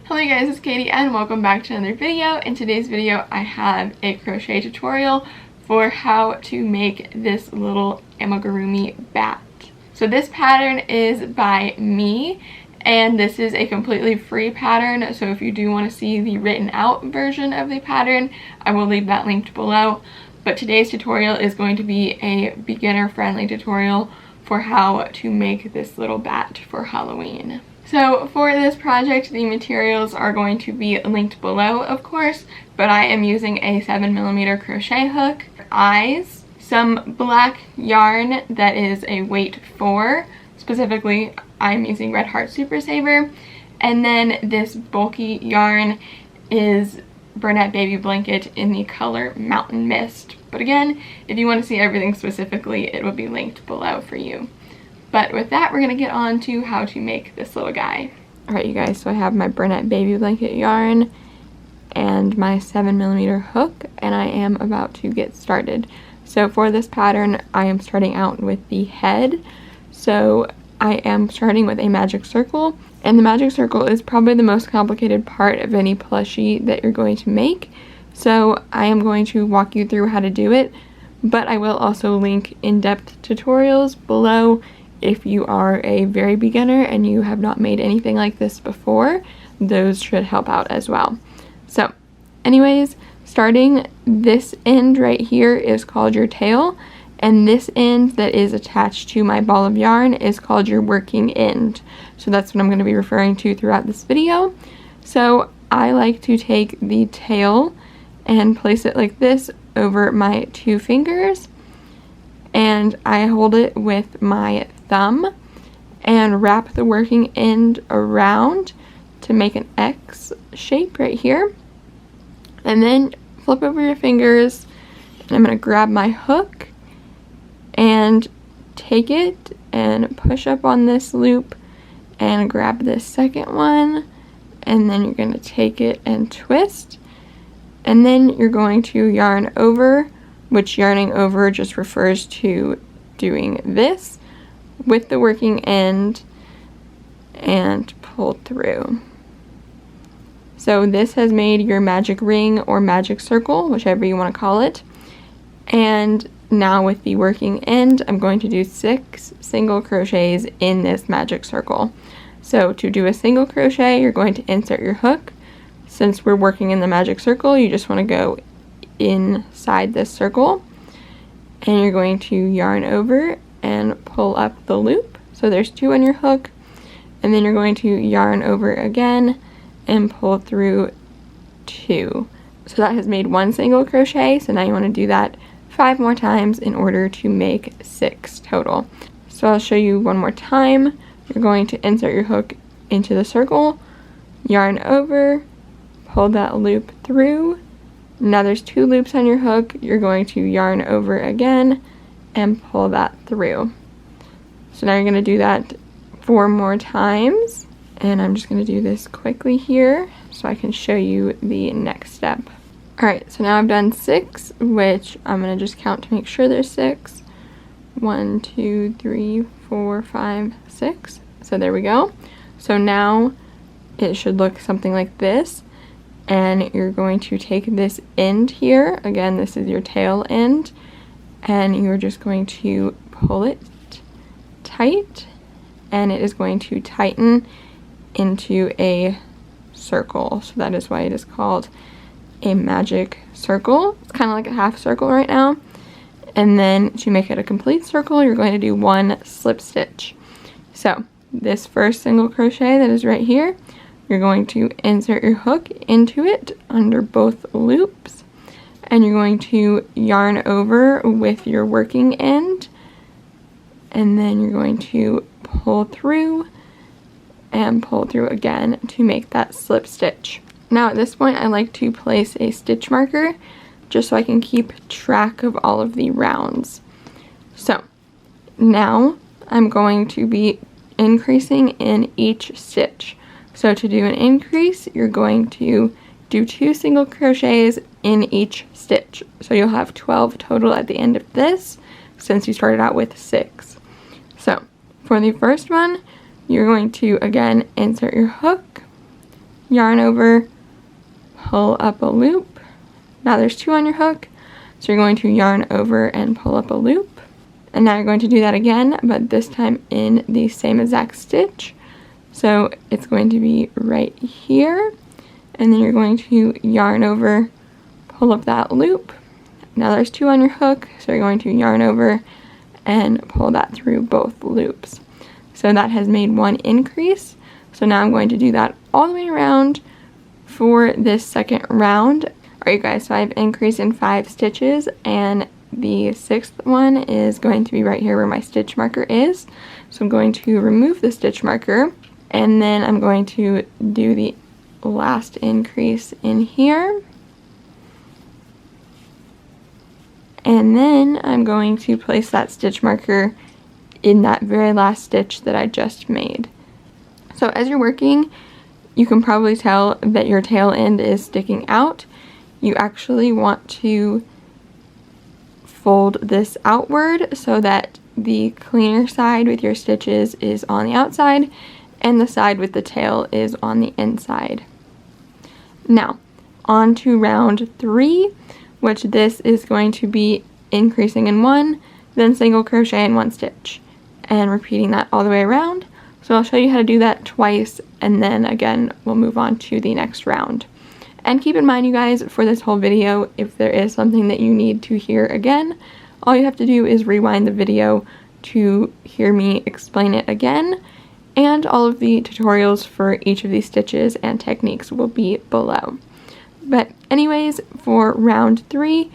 Hello you guys, it's Katie and welcome back to another video. In today's video I have a crochet tutorial for how to make this little amigurumi bat. So this pattern is by me and this is a completely free pattern, so if you do want to see the written out version of the pattern, I will leave that linked below. But today's tutorial is going to be a beginner friendly tutorial for how to make this little bat for Halloween. So for this project, the materials are going to be linked below, of course, but I am using a 7mm crochet hook, eyes, some black yarn that is a weight 4, specifically I'm using Red Heart Super Saver, and then this bulky yarn is Burnett Baby Blanket in the color Mountain Mist. But again, if you want to see everything specifically, it will be linked below for you. But with that, we're going to get on to how to make this little guy. Alright you guys, so I have my Burnett Baby Blanket yarn and my 7mm hook, and I am about to get started. So for this pattern, I am starting out with the head. So I am starting with a magic circle, and the magic circle is probably the most complicated part of any plushie that you're going to make. So I am going to walk you through how to do it, but I will also link in-depth tutorials below. If you are a very beginner and you have not made anything like this before, those should help out as well. So anyways, starting this end right here is called your tail, and this end that is attached to my ball of yarn is called your working end. So that's what I'm going to be referring to throughout this video. So I like to take the tail and place it like this over my 2 fingers, and I hold it with my thumb and wrap the working end around to make an X shape right here, and then flip over your fingers, and I'm going to grab my hook and take it and push up on this loop and grab this second one, and then you're going to take it and twist, and then you're going to yarn over, which yarning over just refers to doing this with the working end and pull through. So this has made your magic ring or magic circle, whichever you want to call it. And now with the working end, I'm going to do 6 single crochets in this magic circle. So to do a single crochet, you're going to insert your hook. Since we're working in the magic circle, you just want to go inside this circle, and you're going to yarn over and pull up the loop. So there's 2 on your hook, and then you're going to yarn over again and pull through 2. So that has made 1 single crochet. So now you want to do that 5 more times in order to make 6 total. So I'll show you one more time. You're going to insert your hook into the circle, yarn over, pull that loop through. Now there's 2 loops on your hook. You're going to yarn over again and pull that through. So now you're going to do that 4 more times, and I'm just going to do this quickly here so I can show you the next step. Alright, so now I've done 6, which I'm going to just count to make sure there's 6. 1, 2, 3, 4, 5, 6. So there we go. So now it should look something like this, and you're going to take this end here, again this is your tail end, and you're just going to pull it tight, and it is going to tighten into a circle. So that is why it is called a magic circle. It's kind of like a half circle right now. And then to make it a complete circle, you're going to do 1 slip stitch. So this first single crochet that is right here, you're going to insert your hook into it under both loops, and you're going to yarn over with your working end, and then you're going to pull through and pull through again to make that slip stitch. Now at this point I like to place a stitch marker just so I can keep track of all of the rounds. So now I'm going to be increasing in each stitch. So to do an increase, you're going to do 2 single crochets in each stitch. So you'll have 12 total at the end of this, since you started out with 6. So for the first one, you're going to again insert your hook, yarn over, pull up a loop. Now there's 2 on your hook, so you're going to yarn over and pull up a loop. And now you're going to do that again, but this time in the same exact stitch. So it's going to be right here, and then you're going to yarn over, pull up that loop. Now there's 2 on your hook, so you're going to yarn over and pull that through both loops. So that has made 1 increase. So now I'm going to do that all the way around for this second round. Alright guys, so I've increased in 5 stitches, and the 6th one is going to be right here where my stitch marker is. So I'm going to remove the stitch marker, and then I'm going to do the last increase in here. And then I'm going to place that stitch marker in that very last stitch that I just made. So as you're working, you can probably tell that your tail end is sticking out. You actually want to fold this outward so that the cleaner side with your stitches is on the outside and the side with the tail is on the inside. Now, on to round 3, which this is going to be increasing in 1, then single crochet in 1 stitch, and repeating that all the way around. So I'll show you how to do that twice, and then again we'll move on to the next round. And keep in mind, you guys, for this whole video, if there is something that you need to hear again, all you have to do is rewind the video to hear me explain it again, and all of the tutorials for each of these stitches and techniques will be below. But anyways, for round 3,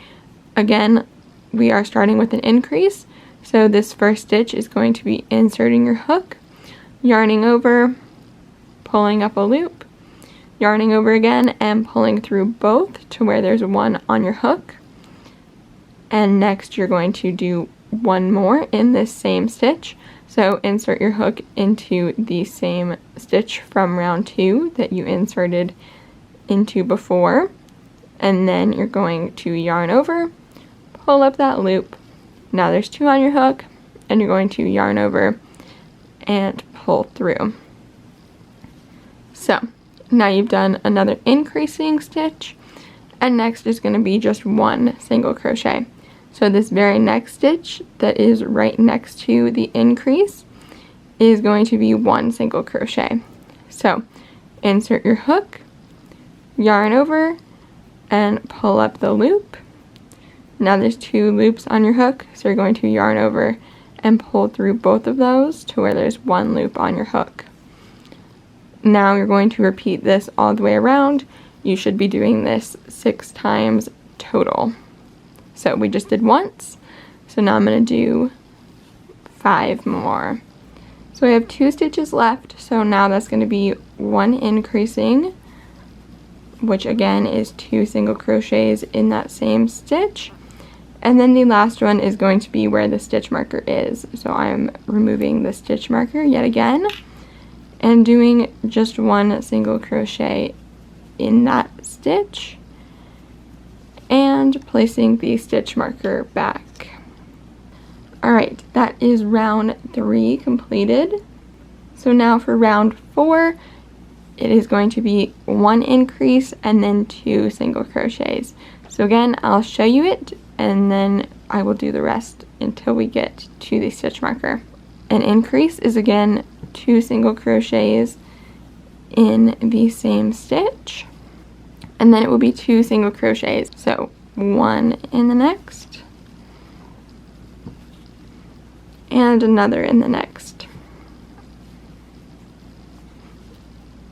again, we are starting with an increase. So this first stitch is going to be inserting your hook, yarning over, pulling up a loop, yarning over again and pulling through both to where there's 1 on your hook. And next you're going to do 1 more in this same stitch. So insert your hook into the same stitch from round 2 that you inserted into before, and then you're going to yarn over, pull up that loop. Now there's 2 on your hook, and you're going to yarn over and pull through. So now you've done another increasing stitch, and next is going to be just 1 single crochet. So this very next stitch that is right next to the increase is going to be 1 single crochet. So insert your hook, yarn over, and pull up the loop. Now there's 2 loops on your hook, so you're going to yarn over and pull through both of those to where there's 1 loop on your hook. Now you're going to repeat this all the way around. You should be doing this 6 times total. So we just did once, so now I'm going to do 5 more. So we have 2 stitches left, so now that's going to be 1 increasing, which again is 2 single crochets in that same stitch. And then the last one is going to be where the stitch marker is. So I'm removing the stitch marker yet again and doing just 1 single crochet in that stitch and placing the stitch marker back. Alright, that is round 3 completed. So now for round 4, it is going to be 1 increase and then 2 single crochets. So again, I'll show you it and then I will do the rest until we get to the stitch marker. An increase is again 2 single crochets in the same stitch, and then it will be 2 single crochets. So 1 in the next and another in the next.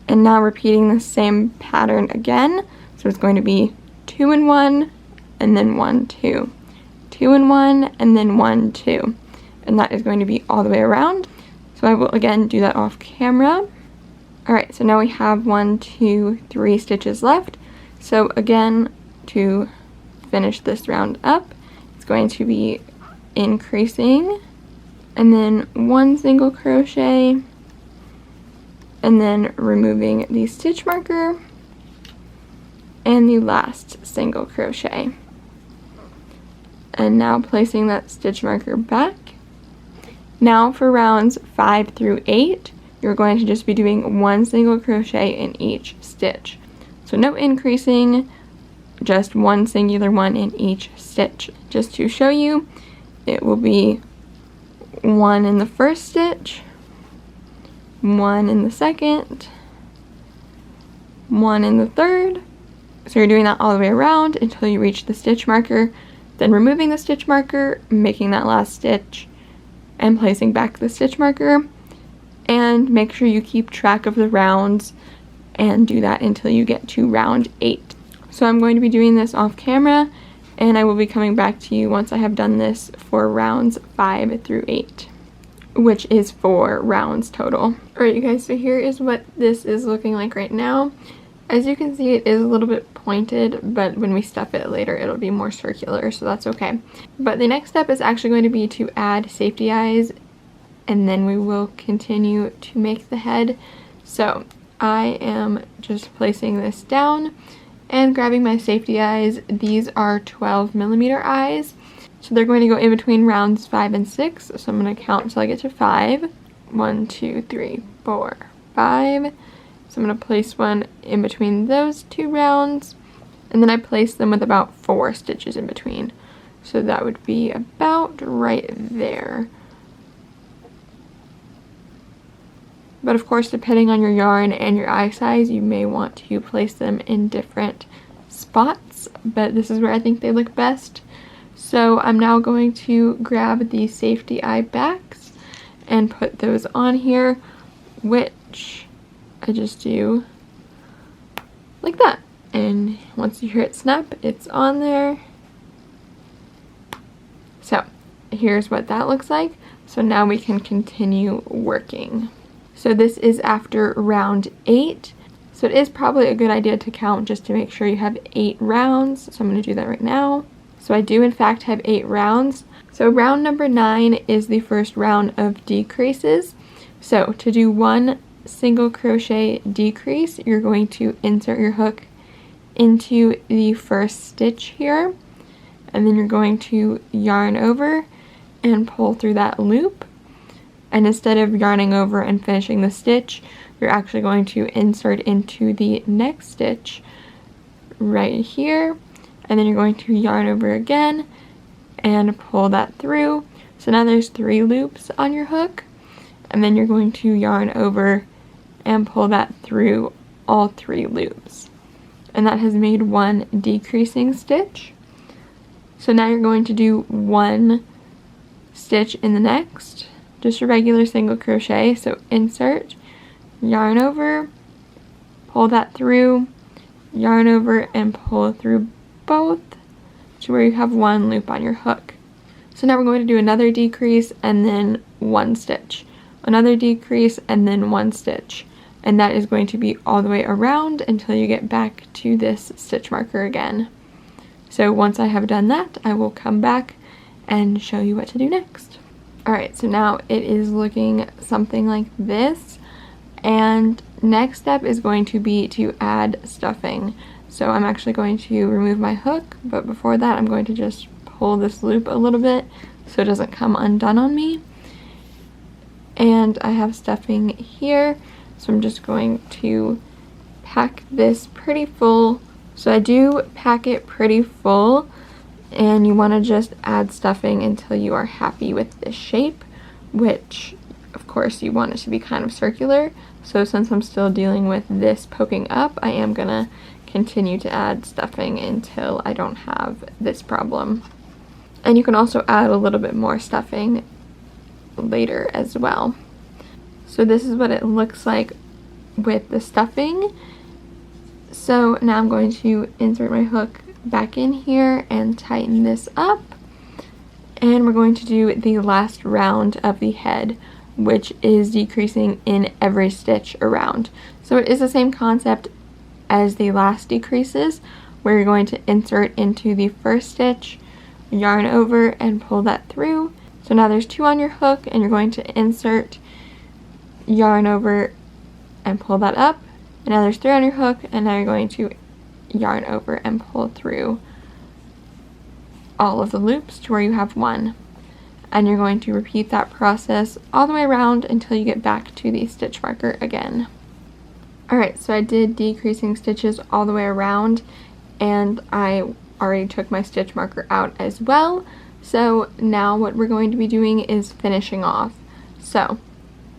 And now repeating the same pattern again. So it's going to be 2 and 1 and then 1, 2, 2 and 1 and then 1, 2, and that is going to be all the way around. So I will again do that off camera. Alright, so now we have 1, 2, 3 stitches left. So again, to finish this round up, it's going to be increasing and then 1 single crochet and then removing the stitch marker and the last single crochet. And now placing that stitch marker back. Now for rounds 5 through 8, you're going to just be doing 1 single crochet in each stitch. So no increasing, just 1 singular one in each stitch. Just to show you, it will be 1 in the first stitch, 1 in the second, 1 in the third. So you're doing that all the way around until you reach the stitch marker, then removing the stitch marker, making that last stitch, and placing back the stitch marker. And make sure you keep track of the rounds and do that until you get to round 8. So I'm going to be doing this off camera, and I will be coming back to you once I have done this for rounds 5 through 8, which is 4 rounds total. Alright you guys, so here is what this is looking like right now. As you can see, it is a little bit pointed, but when we stuff it later, it'll be more circular, so that's okay. But the next step is actually going to be to add safety eyes, and then we will continue to make the head. So I am just placing this down and grabbing my safety eyes. These are 12mm eyes, so they're going to go in between rounds 5 and 6. So I'm going to count until I get to 5. 1, 2, 3, 4, 5. So I'm going to place one in between those 2 rounds, and then I place them with about 4 stitches in between. So that would be about right there. But of course, depending on your yarn and your eye size, you may want to place them in different spots, but this is where I think they look best. So I'm now going to grab the safety eye backs and put those on here, which I just do like that. And once you hear it snap, it's on there. So here's what that looks like. So now we can continue working. So this is after round 8. So it is probably a good idea to count just to make sure you have 8 rounds. So I'm going to do that right now. So I do in fact have 8 rounds. So round number 9 is the first round of decreases. So to do 1 single crochet decrease, you're going to insert your hook into the first stitch here, and then you're going to yarn over and pull through that loop. And instead of yarning over and finishing the stitch, you're actually going to insert into the next stitch right here, and then you're going to yarn over again and pull that through. So now there's 3 loops on your hook, and then you're going to yarn over and pull that through all 3 loops. And that has made 1 decreasing stitch. So now you're going to do 1 stitch in the next, just a regular single crochet. So insert, yarn over, pull that through, yarn over and pull through both to where you have 1 loop on your hook. So now we're going to do another decrease and then 1 stitch, another decrease and then 1 stitch. And that is going to be all the way around until you get back to this stitch marker again. So once I have done that, I will come back and show you what to do next. Alright, so now it is looking something like this. And next step is going to be to add stuffing. So I'm actually going to remove my hook, but before that I'm going to just pull this loop a little bit so it doesn't come undone on me. And I have stuffing here. So I'm just going to pack this pretty full. So I do pack it pretty full, and you want to just add stuffing until you are happy with this shape, which of course you want it to be kind of circular. So since I'm still dealing with this poking up, I am gonna continue to add stuffing until I don't have this problem. And you can also add a little bit more stuffing later as well. So this is what it looks like with the stuffing. So now I'm going to insert my hook back in here and tighten this up. And we're going to do the last round of the head, which is decreasing in every stitch around. So it is the same concept as the last decreases, where you're going to insert into the first stitch, yarn over and pull that through. So now there's 2 on your hook, and you're going to insert, yarn over and pull that up, and now there's 3 on your hook, and now you're going to yarn over and pull through all of the loops to where you have 1. and you're going to repeat that process all the way around until you get back to the stitch marker again. Alright, so I did decreasing stitches all the way around, and I already took my stitch marker out as well. So now what we're going to be doing is finishing off. So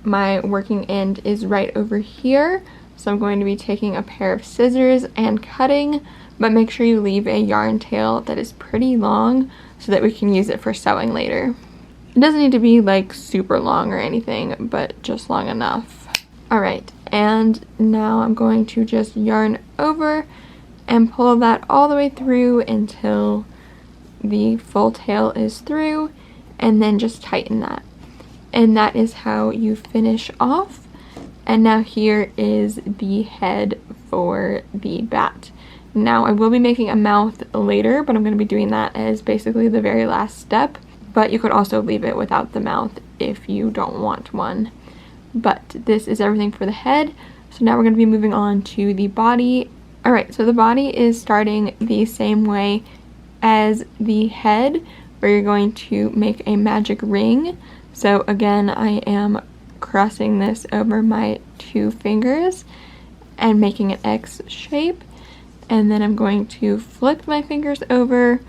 my working end is right over here, so I'm going to be taking a pair of scissors and cutting, but make sure you leave a yarn tail that is pretty long so that we can use it for sewing later. It doesn't need to be like super long or anything, but just long enough. Alright, and now I'm going to just yarn over and pull that all the way through until the full tail is through, and then just tighten that. And that is how you finish off. And now here is the head for the bat. Now I will be making a mouth later, but I'm going to be doing that as basically the very last step. But you could also leave it without the mouth if you don't want one. But this is everything for the head. So now we're going to be moving on to the body. Alright, so the body is starting the same way as the head, where you're going to make a magic ring. So again, I am crossing this over my 2 fingers and making an X shape. And then I'm going to flip my fingers over,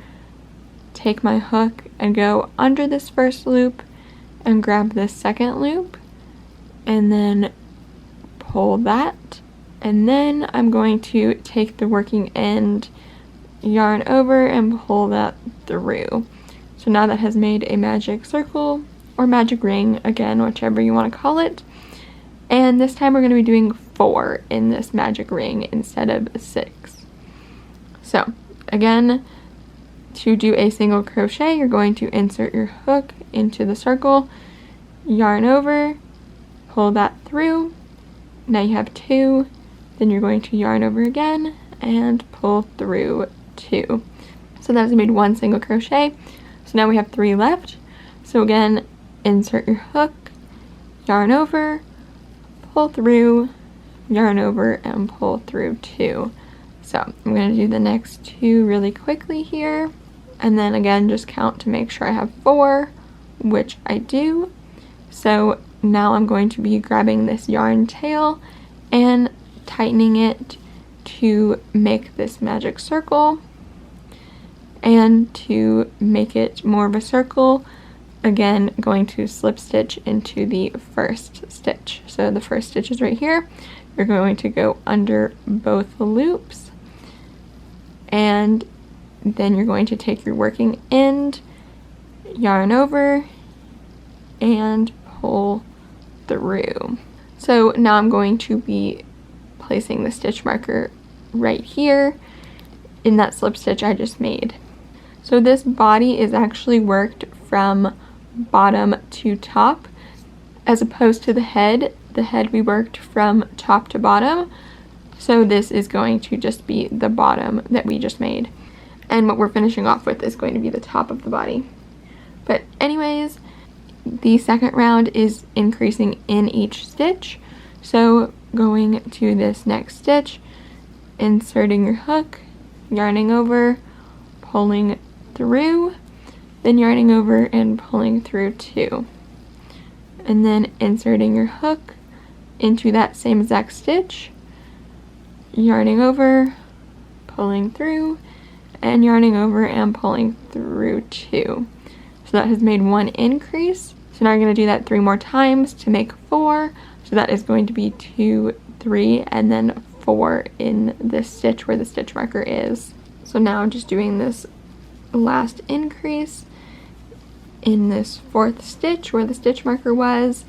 take my hook and go under this first loop and grab this second loop and then pull that. And then I'm going to take the working end, yarn over and pull that through. So now that has made a magic circle or magic ring, again, whichever you want to call it. And this time we're going to be doing 4 in this magic ring instead of 6. So again, to do a single crochet, you're going to insert your hook into the circle, yarn over, pull that through. Now you have 2, then you're going to yarn over again and pull through 2. So that's made 1 single crochet. So now we have 3 left. So again, insert your hook, yarn over, pull through, yarn over, and pull through 2. So I'm going to do the next 2 really quickly here, and then again just count to make sure I have 4, which I do. So now I'm going to be grabbing this yarn tail and tightening it to make this magic circle. And to make it more of a circle, again, going to slip stitch into the first stitch. So the first stitch is right here. You're going to go under both loops, and then you're going to take your working end, yarn over, and pull through. So now I'm going to be placing the stitch marker right here in that slip stitch I just made. So this body is actually worked from bottom to top, as opposed to the head. The head we worked from top to bottom. So this is going to just be the bottom that we just made. And what we're finishing off with is going to be the top of the body. But anyways, the second round is increasing in each stitch. So going to this next stitch, inserting your hook, yarning over, pulling through, then yarning over and pulling through 2. And then inserting your hook into that same exact stitch, yarning over, pulling through, and yarning over and pulling through 2. So that has made 1 increase. So now I'm going to do that 3 more times to make 4. So that is going to be 2, 3, and then 4 in this stitch where the stitch marker is. So now I'm just doing this last increase in this 4th stitch where the stitch marker was,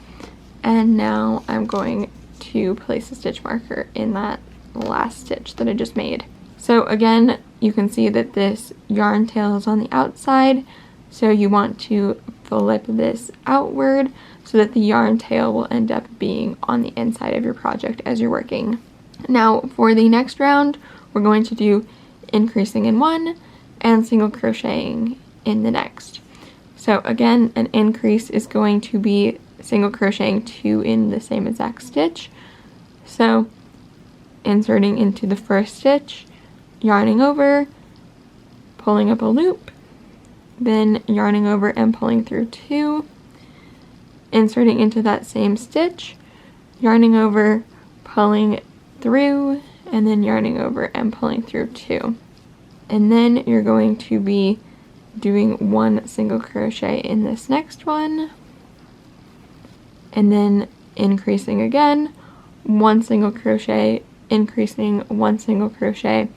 and now I'm going to place a stitch marker in that last stitch that I just made. So again, you can see that this yarn tail is on the outside, so you want to flip this outward so that the yarn tail will end up being on the inside of your project as you're working. Now for the next round, we're going to do increasing in 1 and single crocheting in the next. So again, an increase is going to be single crocheting 2 in the same exact stitch. So inserting into the first stitch, yarning over, pulling up a loop, then yarning over and pulling through 2, inserting into that same stitch, yarning over, pulling through, and then yarning over and pulling through 2. And then you're going to be doing 1 single crochet in this next one, and then increasing again, 1 single crochet, increasing 1 single crochet,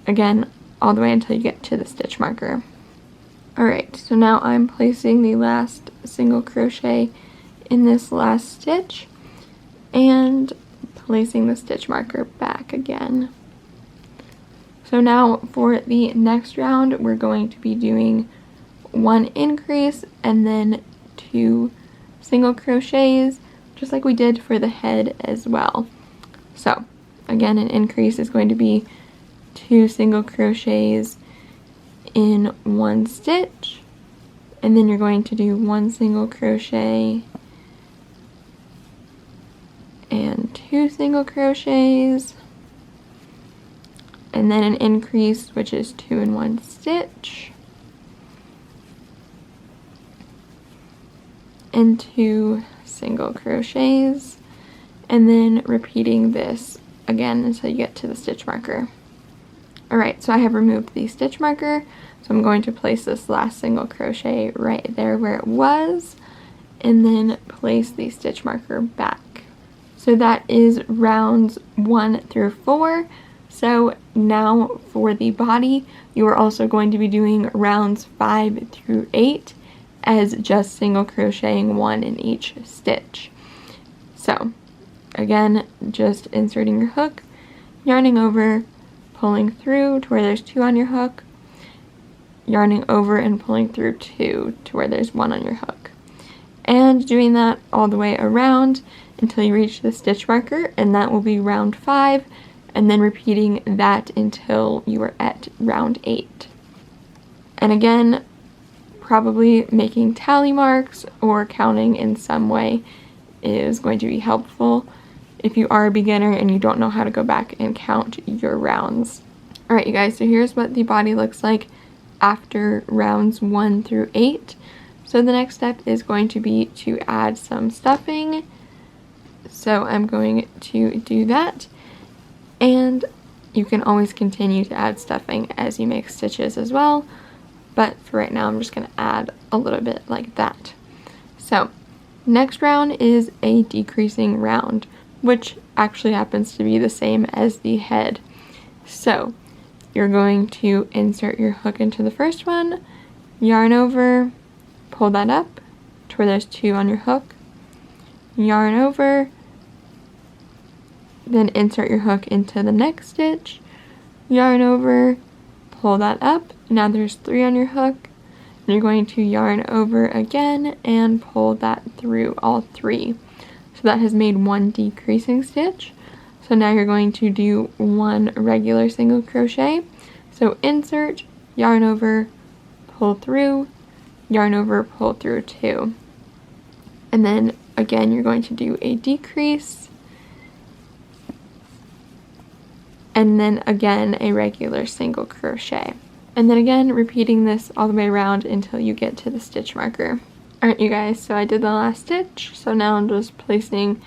again all the way until you get to the stitch marker. Alright, so now I'm placing the last single crochet in this last stitch and placing the stitch marker back again. So now for the next round, we're going to be doing 1 increase and then 2 single crochets, just like we did for the head as well. So again, an increase is going to be 2 single crochets in 1 stitch, and then you're going to do 1 single crochet and 2 single crochets, and then an increase, which is 2 in 1 stitch, and 2 single crochets, and then repeating this again until you get to the stitch marker. Alright, so I have removed the stitch marker, so I'm going to place this last single crochet right there where it was, and then place the stitch marker back. So that is rounds 1 through 4. So now for the body, you are also going to be doing rounds 5 through 8 as just single crocheting 1 in each stitch. So again, just inserting your hook, yarning over, pulling through to where there's 2 on your hook, yarning over and pulling through 2 to where there's 1 on your hook, and doing that all the way around until you reach the stitch marker, and that will be round 5, and then repeating that until you are at round 8. And again, probably making tally marks or counting in some way is going to be helpful if you are a beginner and you don't know how to go back and count your rounds. Alright you guys, so here's what the body looks like after rounds 1 through 8. So the next step is going to be to add some stuffing. So I'm going to do that, and you can always continue to add stuffing as you make stitches as well, but for right now I'm just going to add a little bit like that. So next round is a decreasing round, which actually happens to be the same as the head. So you're going to insert your hook into the first one, yarn over, pull that up to where there's 2 on your hook, yarn over, then insert your hook into the next stitch, yarn over, pull that up, now there's 3 on your hook, and you're going to yarn over again and pull that through all 3. So that has made 1 decreasing stitch. So now you're going to do 1 regular single crochet. So insert, yarn over, pull through, yarn over, pull through 2. And then again you're going to do a decrease, and then again a regular single crochet, and then again repeating this all the way around until you get to the stitch marker. Alright you guys, so I did the last stitch, so now I'm just placing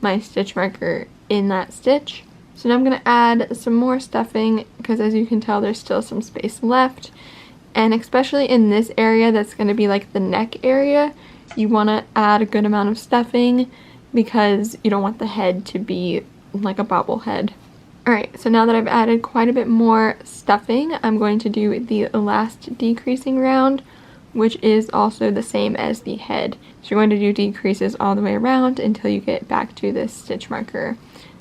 my stitch marker in that stitch. So now I'm going to add some more stuffing, because as you can tell there's still some space left, and especially in this area that's going to be like the neck area, you want to add a good amount of stuffing because you don't want the head to be like a bobblehead. Alright, so now that I've added quite a bit more stuffing, I'm going to do the last decreasing round, which is also the same as the head. So you're going to do decreases all the way around until you get back to this stitch marker.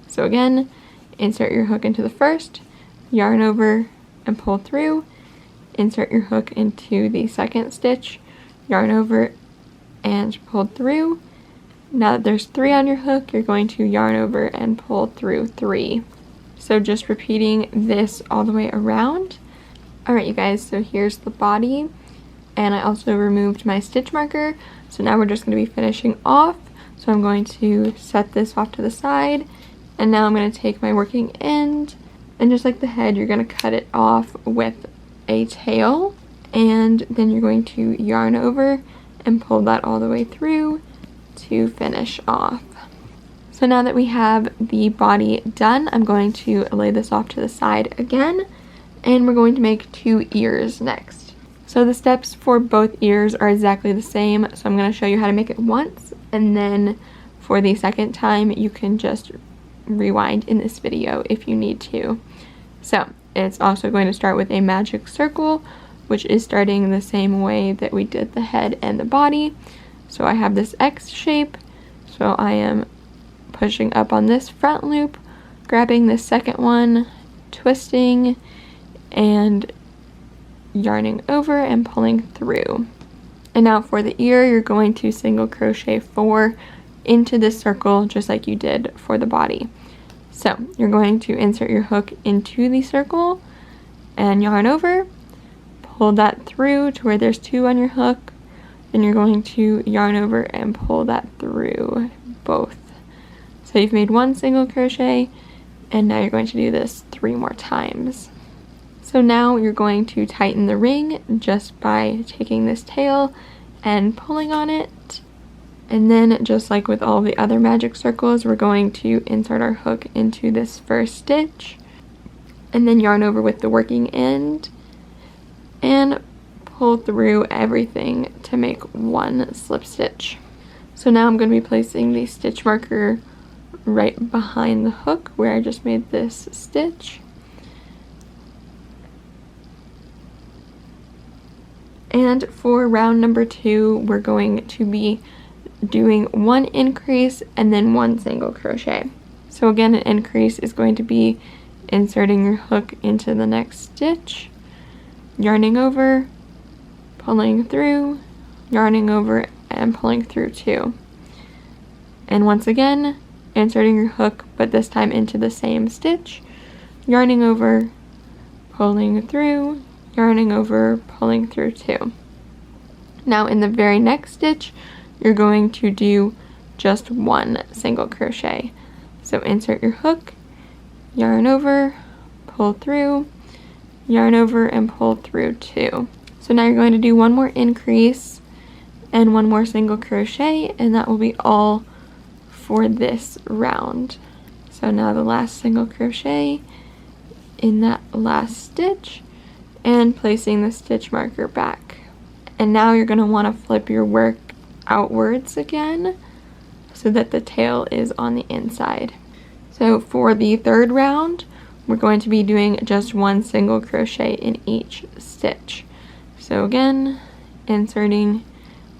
So again, insert your hook into the first, yarn over and pull through, insert your hook into the second stitch, yarn over and pull through. Now that there's 3 on your hook, you're going to yarn over and pull through 3. So just repeating this all the way around. Alright you guys, so here's the body, and I also removed my stitch marker, so now we're just going to be finishing off. So I'm going to set this off to the side, and now I'm going to take my working end, and just like the head, you're going to cut it off with a tail, and then you're going to yarn over and pull that all the way through to finish off. So now that we have the body done, I'm going to lay this off to the side again, and we're going to make 2 ears next. So the steps for both ears are exactly the same, so I'm going to show you how to make it once, and then for the second time you can just rewind in this video if you need to. So it's also going to start with a magic circle, which is starting the same way that we did the head and the body. So I have this X shape, so I am pushing up on this front loop, grabbing the second one, twisting, and yarning over and pulling through. And now for the ear, you're going to single crochet 4 into this circle just like you did for the body. So you're going to insert your hook into the circle and yarn over, pull that through to where there's 2 on your hook, then you're going to yarn over and pull that through both. So you've made 1 single crochet, and now you're going to do this 3 more times. So now you're going to tighten the ring just by taking this tail and pulling on it. And then just like with all the other magic circles, we're going to insert our hook into this first stitch and then yarn over with the working end and pull through everything to make 1 slip stitch. So now I'm going to be placing the stitch marker right behind the hook where I just made this stitch. And for round number 2, we're going to be doing 1 increase and then 1 single crochet. So again, an increase is going to be inserting your hook into the next stitch, yarning over, pulling through, yarning over, and pulling through 2. And once again, inserting your hook, but this time into the same stitch, yarning over, pulling through, yarning over, pulling through 2. Now in the very next stitch, you're going to do just 1 single crochet. So insert your hook, yarn over, pull through, yarn over, and pull through 2. So now you're going to do 1 more increase and 1 more single crochet, and that will be all for this round. So now the last single crochet in that last stitch and placing the stitch marker back. And now you're going to want to flip your work outwards again so that the tail is on the inside. So for the 3rd round, we're going to be doing just 1 single crochet in each stitch. So again, inserting,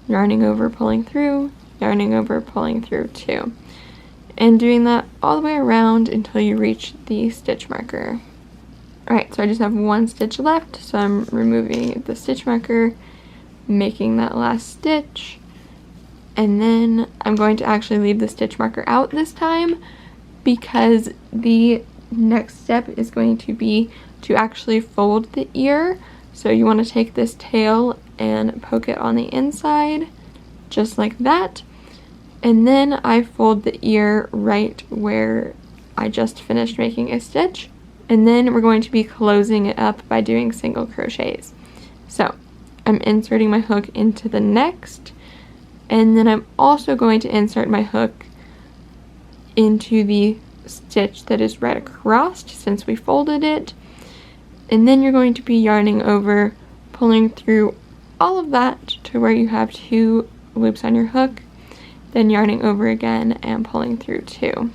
yarning over, pulling through, yarning over, pulling through 2. And doing that all the way around until you reach the stitch marker. Alright, so I just have 1 stitch left, so I'm removing the stitch marker, making that last stitch, and then I'm going to actually leave the stitch marker out this time because the next step is going to be to actually fold the ear. So you want to take this tail and poke it on the inside, just like that. And then I fold the ear right where I just finished making a stitch. And then we're going to be closing it up by doing single crochets. So I'm inserting my hook into the next, and then I'm also going to insert my hook into the stitch that is right across since we folded it. And then you're going to be yarning over, pulling through all of that to where you have 2 loops on your hook, then yarning over again and pulling through 2.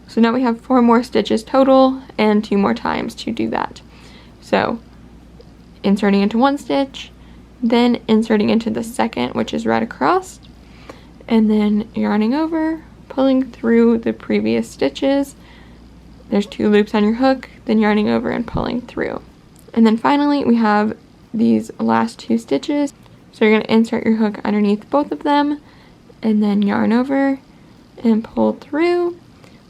So now we have 4 more stitches total and 2 more times to do that. So inserting into 1 stitch, then inserting into the second, which is right across, and then yarning over, pulling through the previous stitches. There's 2 loops on your hook, then yarning over and pulling through. And then finally we have these last 2 stitches. So you're going to insert your hook underneath both of them, and then yarn over and pull through,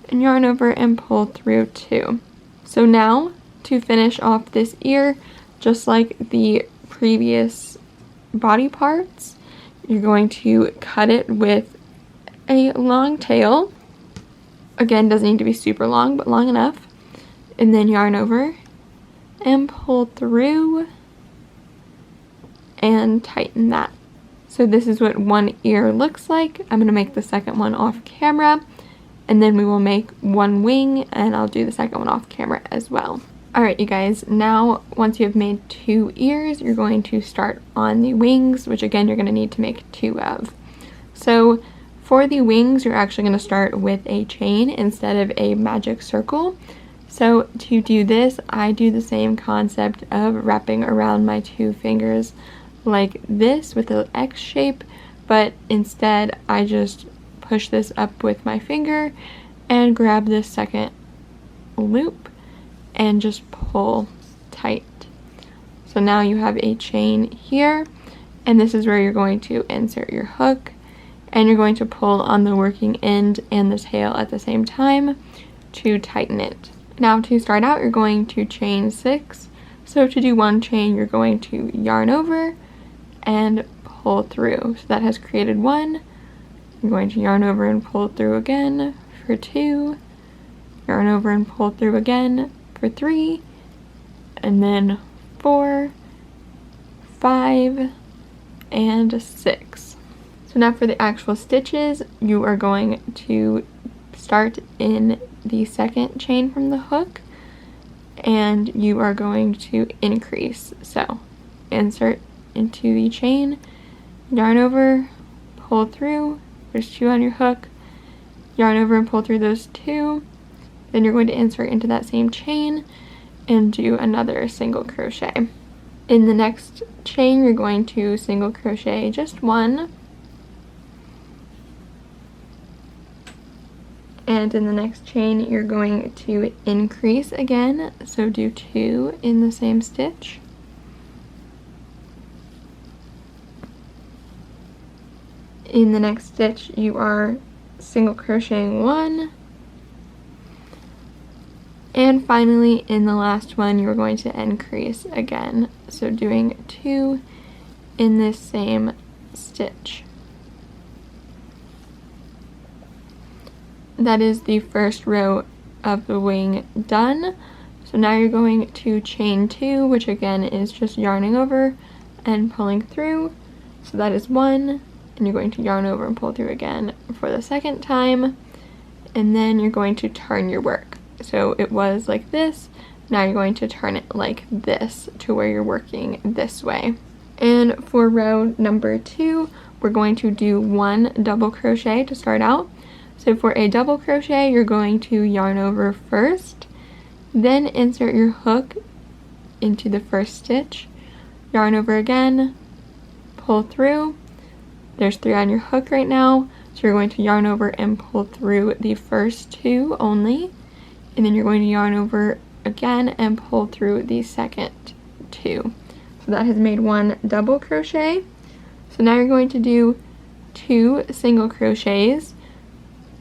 and yarn over and pull through 2. So now to finish off this ear, just like the previous body parts, you're going to cut it with a long tail. Again, doesn't need to be super long, but long enough. And then yarn over and pull through and tighten that. So this is what one ear looks like. I'm going to make the second one off camera, and then we will make one wing, and I'll do the second one off camera as well. Alright you guys, now once you have made 2 ears, you're going to start on the wings, which again you're going to need to make 2 of. So for the wings, you're actually going to start with a chain instead of a magic circle. So to do this, I do the same concept of wrapping around my 2 fingers like this with an X shape, but instead I just push this up with my finger and grab this second loop and just pull tight. So now you have a chain here, and this is where you're going to insert your hook, and you're going to pull on the working end and the tail at the same time to tighten it. Now to start out, you're going to chain 6. So to do 1 chain, you're going to yarn over and pull through. So that has created 1. You're going to yarn over and pull through again for 2. Yarn over and pull through again for 3. And then 4, 5, and 6. So now for the actual stitches, you are going to start in the second chain from the hook, and you are going to increase. So insert into the chain, yarn over, pull through, there's 2 on your hook, yarn over and pull through those 2, then you're going to insert into that same chain and do another single crochet. In the next chain, you're going to single crochet just 1, and in the next chain you're going to increase again, so do 2 in the same stitch. In the next stitch you are single crocheting 1, and finally in the last one you're going to increase again, so doing 2 in this same stitch. That is the first row of the wing done. So now you're going to chain 2, which again is just yarning over and pulling through. So that is 1, and you're going to yarn over and pull through again for the second time, and then you're going to turn your work. So it was like this, now you're going to turn it like this to where you're working this way. And for row number 2, we're going to do 1 double crochet to start out. So for a double crochet, you're going to yarn over first, then insert your hook into the first stitch, yarn over again, pull through. There's 3 on your hook right now, so you're going to yarn over and pull through the first 2 only, and then you're going to yarn over again and pull through the second 2. So that has made 1 double crochet. So now you're going to do 2 single crochets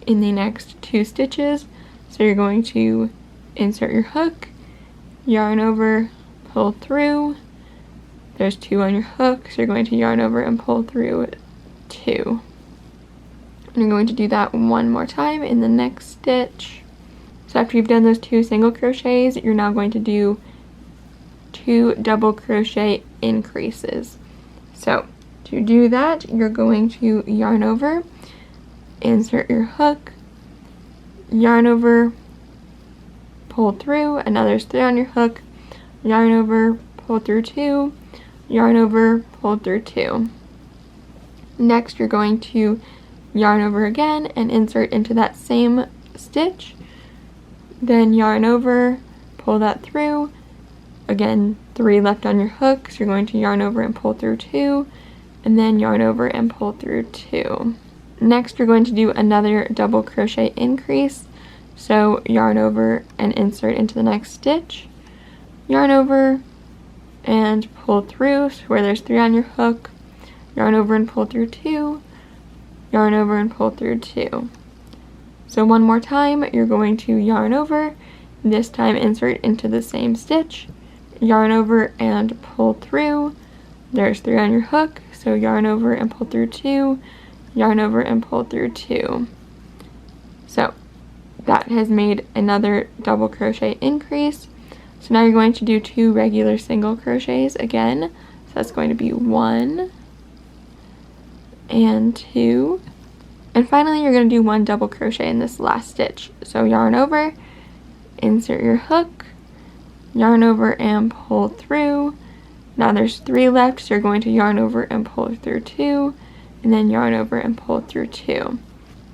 in the next 2 stitches. So you're going to insert your hook, yarn over, pull through. There's 2 on your hook, so you're going to yarn over and pull through 2. And you're going to do that 1 more time in the next stitch. So after you've done those 2 single crochets, you're now going to do 2 double crochet increases. So to do that, you're going to yarn over, insert your hook, yarn over, pull through, and now there's 3 on your hook, yarn over, pull through 2, yarn over, pull through 2. Next you're going to yarn over again and insert into that same stitch, then yarn over, pull that through, again 3 left on your hook, so you're going to yarn over and pull through 2, and then yarn over and pull through 2. Next you're going to do another double crochet increase, so yarn over and insert into the next stitch, yarn over and pull through, so where there's 3 on your hook, yarn over and pull through 2, yarn over and pull through 2. So 1 more time, you're going to yarn over, this time insert into the same stitch, yarn over and pull through, there's 3 on your hook, so yarn over and pull through 2, yarn over and pull through 2. So that has made another double crochet increase. So now you're going to do 2 regular single crochets again. So that's going to be 1 and 2. And finally, you're going to do 1 double crochet in this last stitch. So yarn over, insert your hook, yarn over and pull through. Now there's 3 left, so you're going to yarn over and pull through 2, and then yarn over and pull through 2.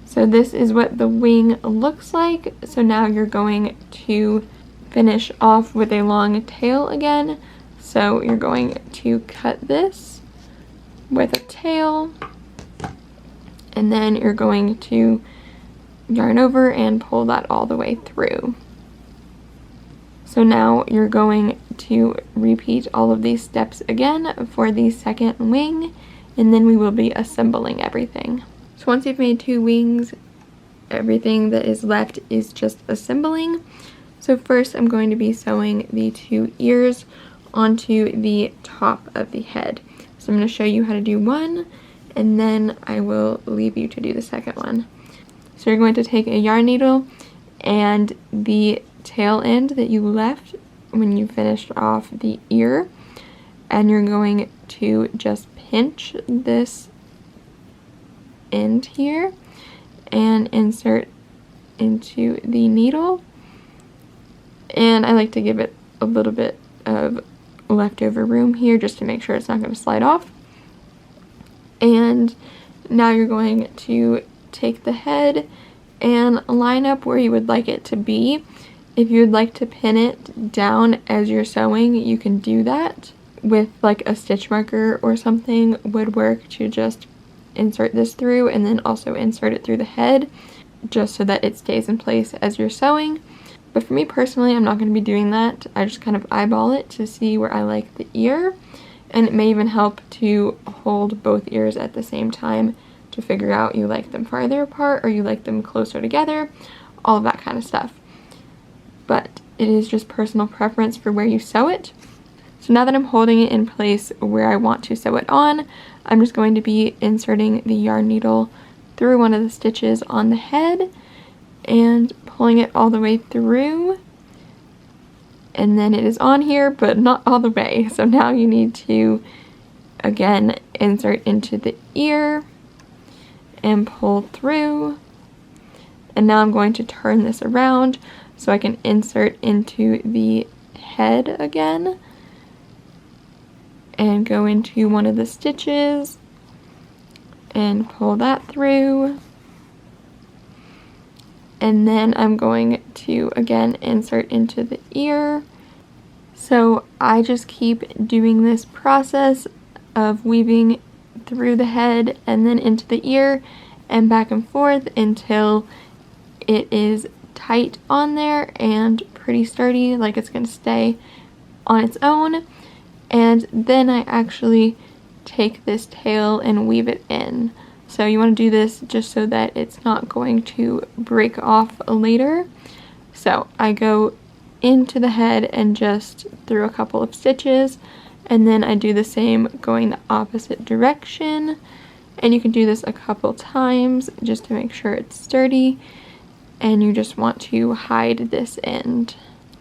So this is what the wing looks like. So now you're going to finish off with a long tail again. So you're going to cut this with a tail, and then you're going to yarn over and pull that all the way through. So now you're going to repeat all of these steps again for the second wing, and then we will be assembling everything. So once you've made 2 wings, everything that is left is just assembling. So first I'm going to be sewing the 2 ears onto the top of the head. So I'm going to show you how to do one, and then I will leave you to do the second one. So you're going to take a yarn needle and the tail end that you left when you finished off the ear, and you're going to just pinch this end here and insert into the needle. And I like to give it a little bit of leftover room here just to make sure it's not going to slide off. And now you're going to take the head and line up where you would like it to be. If you would like to pin it down as you're sewing, you can do that with like a stitch marker or something would work, to just insert this through and then also insert it through the head just so that it stays in place as you're sewing. But for me personally, I'm not going to be doing that. I just kind of eyeball it to see where I like the ear, and it may even help to hold both ears at the same time to figure out you like them farther apart or you like them closer together, all of that kind of stuff. But it is just personal preference for where you sew it. So now that I'm holding it in place where I want to sew it on, I'm just going to be inserting the yarn needle through one of the stitches on the head and pulling it all the way through. And then it is on here, but not all the way. So now you need to, again, insert into the ear and pull through. And now I'm going to turn this around so I can insert into the head again and go into one of the stitches and pull that through. And then I'm going to again insert into the ear. So I just keep doing this process of weaving through the head and then into the ear and back and forth until it is tight on there and pretty sturdy, like it's going to stay on its own. And then I actually take this tail and weave it in. So you want to do this just so that it's not going to break off later. So I go into the head and just through a couple of stitches, and then I do the same going the opposite direction. And you can do this a couple times just to make sure it's sturdy, and you just want to hide this end.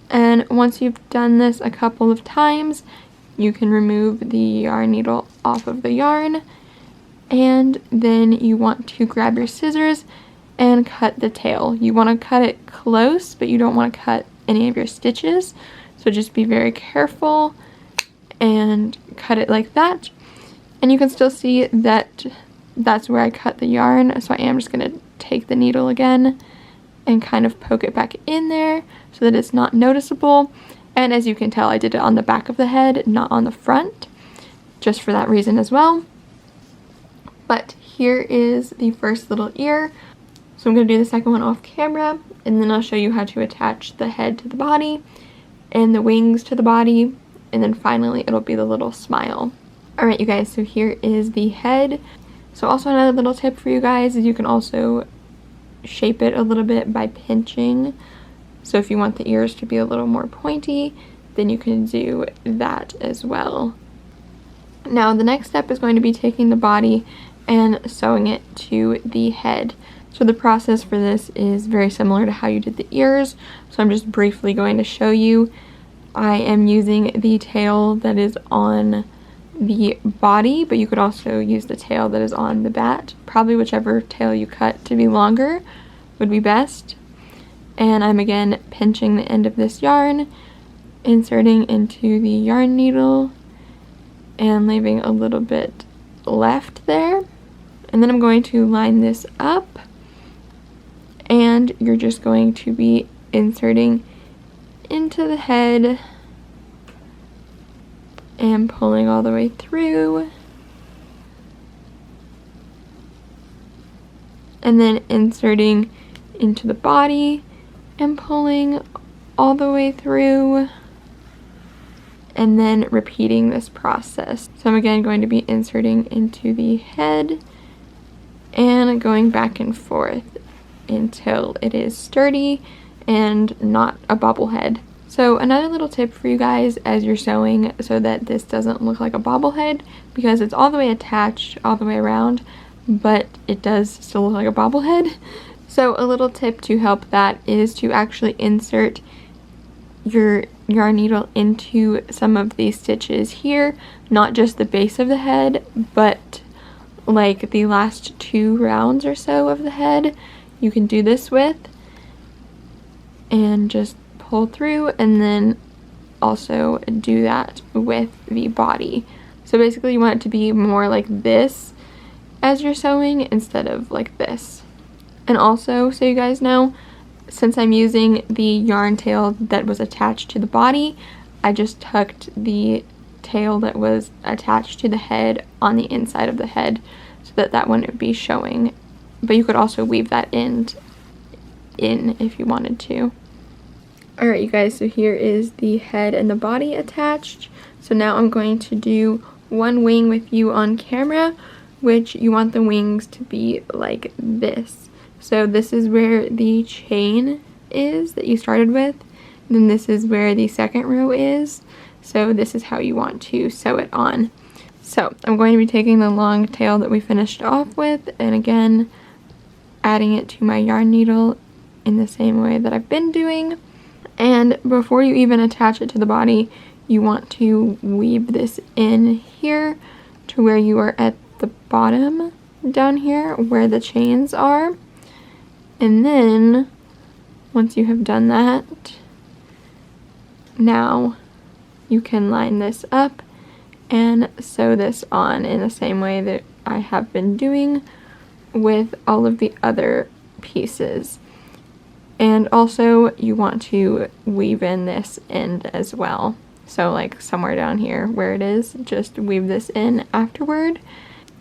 And once you've done this a couple of times, you can remove the yarn needle off of the yarn, and then you want to grab your scissors and cut the tail. You want to cut it close, but you don't want to cut any of your stitches, so just be very careful and cut it like that. And you can still see that that's where I cut the yarn, so I am just going to take the needle again and kind of poke it back in there so that it's not noticeable. And as you can tell, I did it on the back of the head, not on the front, just for that reason as well. But here is the first little ear. So I'm going to do the second one off camera, and then I'll show you how to attach the head to the body and the wings to the body, and then finally it'll be the little smile. Alright you guys, so here is the head. So also another little tip for you guys is you can also shape it a little bit by pinching. So if you want the ears to be a little more pointy, then you can do that as well. Now the next step is going to be taking the body and sewing it to the head. So the process for this is very similar to how you did the ears, so I'm just briefly going to show you. I am using the tail that is on the body, but you could also use the tail that is on the bat. Probably whichever tail you cut to be longer would be best. And I'm again pinching the end of this yarn, inserting into the yarn needle, and leaving a little bit left there. And then I'm going to line this up, and you're just going to be inserting into the head and pulling all the way through, and then inserting into the body and pulling all the way through, and then repeating this process. So I'm again going to be inserting into the head and going back and forth until it is sturdy and not a bobblehead. So another little tip for you guys as you're sewing so that this doesn't look like a bobblehead, because it's all the way attached all the way around, but it does still look like a bobblehead. So a little tip to help that is to actually insert your yarn needle into some of these stitches here, not just the base of the head, but like the last 2 rounds or so of the head. You can do this with, and just pull through, and then also do that with the body. So basically you want it to be more like this as you're sewing instead of like this. And also, so you guys know, since I'm using the yarn tail that was attached to the body, I just tucked the tail that was attached to the head on the inside of the head so that that wouldn't be showing. But you could also weave that end in if you wanted to. Alright you guys, so here is the head and the body attached. So now I'm going to do one wing with you on camera, which you want the wings to be like this. So this is where the chain is that you started with, and then this is where the second row is. So this is how you want to sew it on. So I'm going to be taking the long tail that we finished off with, and again adding it to my yarn needle in the same way that I've been doing. And before you even attach it to the body, you want to weave this in here to where you are at the bottom down here where the chains are. And then once you have done that, now you can line this up and sew this on in the same way that I have been doing with all of the other pieces. And also you want to weave in this end as well. So like somewhere down here where it is, just weave this in afterward.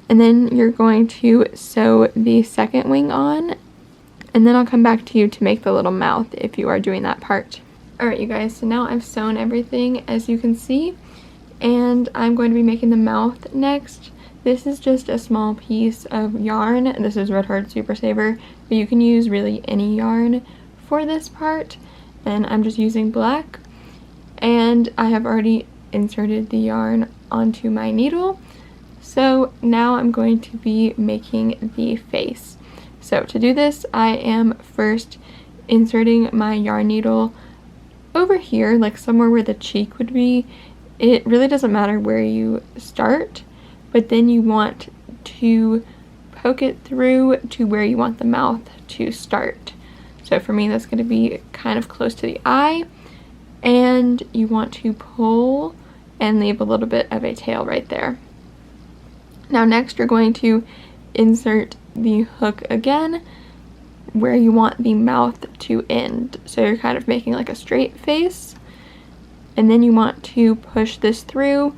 And then you're going to sew the second wing on, and then I'll come back to you to make the little mouth if you are doing that part. Alright you guys, so now I've sewn everything as you can see, and I'm going to be making the mouth next. This is just a small piece of yarn. This is Red Heart Super Saver, but you can use really any yarn for this part, and I'm just using black. And I have already inserted the yarn onto my needle. So now I'm going to be making the face. So to do this, I am first inserting my yarn needle over here, like somewhere where the cheek would be. It really doesn't matter where you start, but then you want to poke it through to where you want the mouth to start. So for me, that's going to be kind of close to the eye, and you want to pull and leave a little bit of a tail right there. Now next, you're going to insert the hook again where you want the mouth to end. So you're kind of making like a straight face, and then you want to push this through,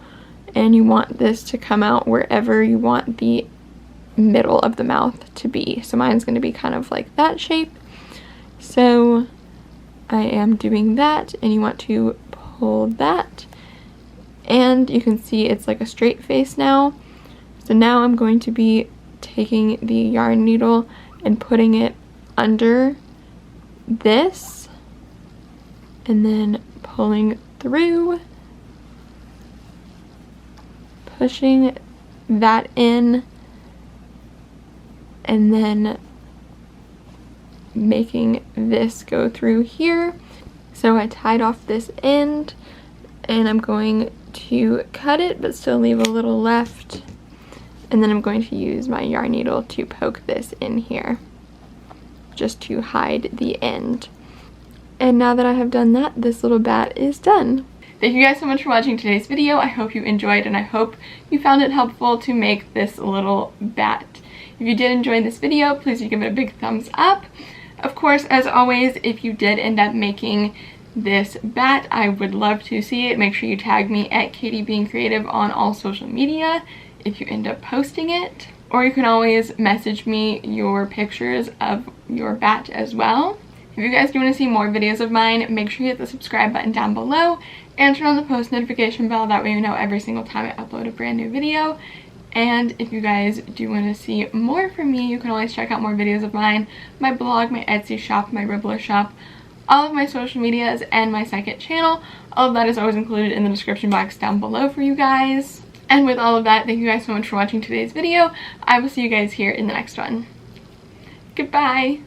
and you want this to come out wherever you want the middle of the mouth to be. So mine's going to be kind of like that shape. So I am doing that, and you want to pull that, and you can see it's like a straight face now. So now I'm going to be taking the yarn needle and putting it under this, and then pulling through, pushing that in, and then making this go through here. So I tied off this end, and I'm going to cut it but still leave a little left. And then I'm going to use my yarn needle to poke this in here just to hide the end. And now that I have done that, this little bat is done. Thank you guys so much for watching today's video. I hope you enjoyed and I hope you found it helpful to make this little bat. If you did enjoy this video, please give it a big thumbs up. Of course, as always, if you did end up making this bat, I would love to see it. Make sure you tag me at Katie Being Creative on all social media if you end up posting it. Or you can always message me your pictures of your bat as well. If you guys do want to see more videos of mine, make sure you hit the subscribe button down below and turn on the post notification bell. That way you know every single time I upload a brand new video. And if you guys do want to see more from me, you can always check out more videos of mine, my blog, my Etsy shop, my Ribbler shop, all of my social medias, and my second channel. All of that is always included in the description box down below for you guys. And with all of that, thank you guys so much for watching today's video. I will see you guys here in the next one. Goodbye!